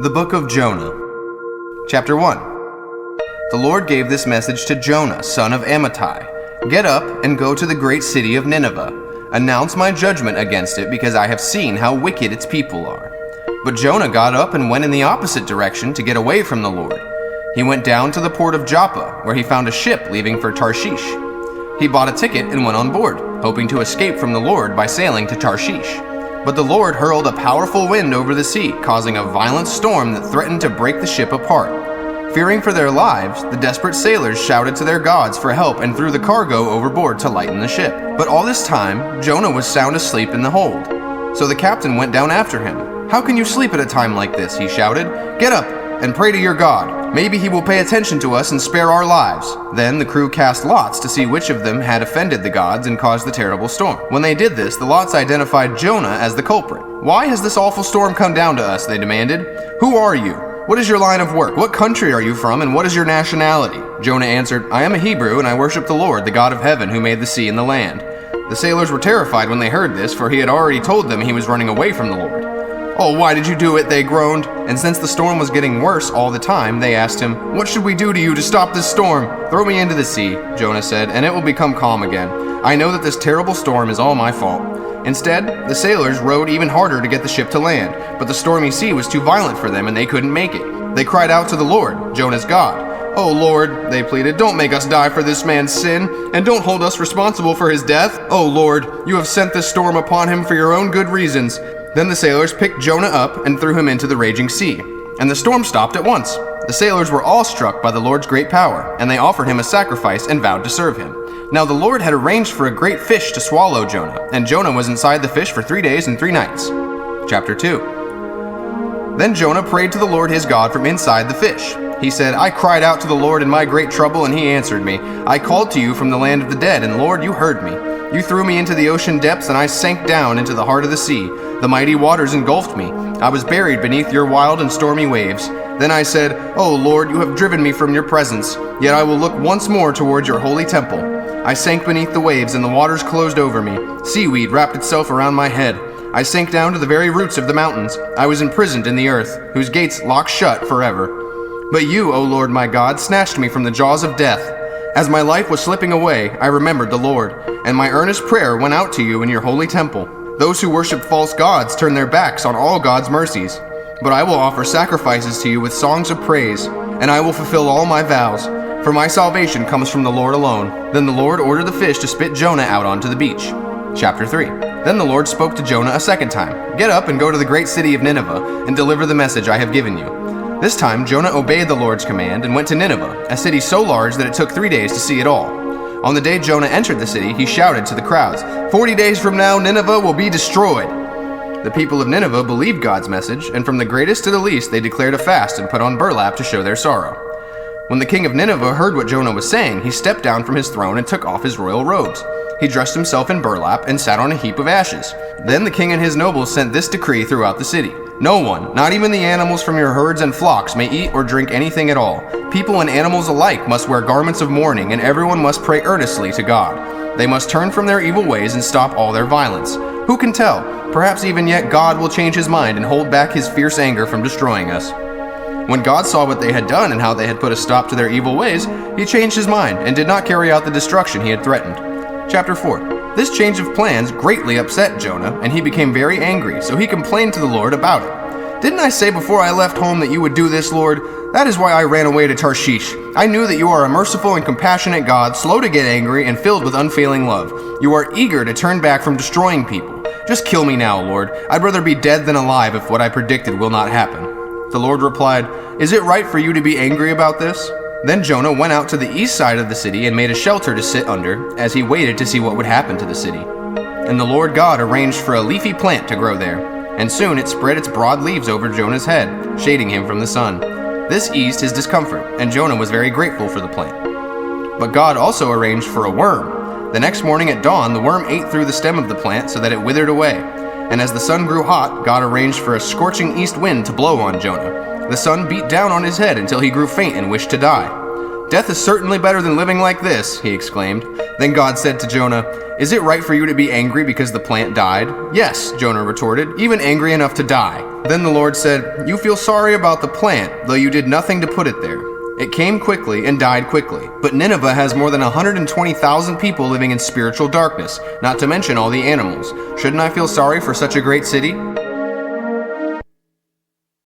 The Book of Jonah. Chapter 1. The Lord gave this message to Jonah, son of Amittai. Get up and go to the great city of Nineveh. Announce my judgment against it, because I have seen how wicked its people are. But Jonah got up and went in the opposite direction to get away from the Lord. He went down to the port of Joppa, where he found a ship leaving for Tarshish. He bought a ticket and went on board, hoping to escape from the Lord by sailing to Tarshish. But the Lord hurled a powerful wind over the sea, causing a violent storm that threatened to break the ship apart. Fearing for their lives, the desperate sailors shouted to their gods for help and threw the cargo overboard to lighten the ship. But all this time, Jonah was sound asleep in the hold. So the captain went down after him. "How can you sleep at a time like this?" he shouted. "Get up and pray to your God. Maybe he will pay attention to us and spare our lives." Then the crew cast lots to see which of them had offended the gods and caused the terrible storm. When they did this, the lots identified Jonah as the culprit. "Why has this awful storm come down to us?" they demanded. "Who are you? What is your line of work? What country are you from, and what is your nationality?" Jonah answered, "I am a Hebrew, and I worship the Lord, the God of heaven, who made the sea and the land." The sailors were terrified when they heard this, for he had already told them he was running away from the Lord. "Oh, why did you do it?" they groaned. And since the storm was getting worse all the time, they asked him, "What should we do to you to stop this storm?" "Throw me into the sea," Jonah said, "and it will become calm again. I know that this terrible storm is all my fault." Instead, the sailors rowed even harder to get the ship to land, but the stormy sea was too violent for them and they couldn't make it. They cried out to the Lord, Jonah's God. "Oh Lord," they pleaded, "don't make us die for this man's sin, and don't hold us responsible for his death. Oh Lord, you have sent this storm upon him for your own good reasons." Then the sailors picked Jonah up and threw him into the raging sea, and the storm stopped at once. The sailors were all struck by the Lord's great power, and they offered him a sacrifice and vowed to serve him. Now the Lord had arranged for a great fish to swallow Jonah, and Jonah was inside the fish for 3 days and 3 nights. Chapter 2. Then Jonah prayed to the Lord his God from inside the fish. He said, "I cried out to the Lord in my great trouble, and he answered me. I called to you from the land of the dead, and Lord, you heard me. You threw me into the ocean depths, and I sank down into the heart of the sea. The mighty waters engulfed me. I was buried beneath your wild and stormy waves. Then I said, Oh Lord, you have driven me from your presence, yet I will look once more towards your holy temple. I sank beneath the waves, and the waters closed over me. Seaweed wrapped itself around my head. I sank down to the very roots of the mountains. I was imprisoned in the earth, whose gates lock shut forever. But you, O Lord my God, snatched me from the jaws of death. As my life was slipping away, I remembered the Lord, and my earnest prayer went out to you in your holy temple. Those who worship false gods turn their backs on all God's mercies. But I will offer sacrifices to you with songs of praise, and I will fulfill all my vows, for my salvation comes from the Lord alone." Then the Lord ordered the fish to spit Jonah out onto the beach. Chapter 3. Then the Lord spoke to Jonah a second time. "Get up and go to the great city of Nineveh, and deliver the message I have given you." This time Jonah obeyed the Lord's command and went to Nineveh, a city so large that it took 3 days to see it all. On the day Jonah entered the city, he shouted to the crowds, 40 days from now, Nineveh will be destroyed." The people of Nineveh believed God's message, and from the greatest to the least they declared a fast and put on burlap to show their sorrow. When the king of Nineveh heard what Jonah was saying, he stepped down from his throne and took off his royal robes. He dressed himself in burlap and sat on a heap of ashes. Then the king and his nobles sent this decree throughout the city. "No one, not even the animals from your herds and flocks, may eat or drink anything at all. People and animals alike must wear garments of mourning, and everyone must pray earnestly to God. They must turn from their evil ways and stop all their violence. Who can tell? Perhaps even yet God will change his mind and hold back his fierce anger from destroying us." When God saw what they had done and how they had put a stop to their evil ways, he changed his mind and did not carry out the destruction he had threatened. Chapter 4. This change of plans greatly upset Jonah, and he became very angry, so he complained to the Lord about it. "Didn't I say before I left home that you would do this, Lord? That is why I ran away to Tarshish. I knew that you are a merciful and compassionate God, slow to get angry and filled with unfailing love. You are eager to turn back from destroying people. Just kill me now, Lord. I'd rather be dead than alive if what I predicted will not happen." The Lord replied, "Is it right for you to be angry about this?" Then Jonah went out to the east side of the city and made a shelter to sit under, as he waited to see what would happen to the city. And the Lord God arranged for a leafy plant to grow there, and soon it spread its broad leaves over Jonah's head, shading him from the sun. This eased his discomfort, and Jonah was very grateful for the plant. But God also arranged for a worm. The next morning at dawn, the worm ate through the stem of the plant so that it withered away. And as the sun grew hot, God arranged for a scorching east wind to blow on Jonah. The sun beat down on his head until he grew faint and wished to die. "Death is certainly better than living like this," he exclaimed. Then God said to Jonah, "Is it right for you to be angry because the plant died?" "Yes," Jonah retorted, "even angry enough to die." Then the Lord said, "You feel sorry about the plant, though you did nothing to put it there. It came quickly and died quickly. But Nineveh has more than 120,000 people living in spiritual darkness, not to mention all the animals. Shouldn't I feel sorry for such a great city?"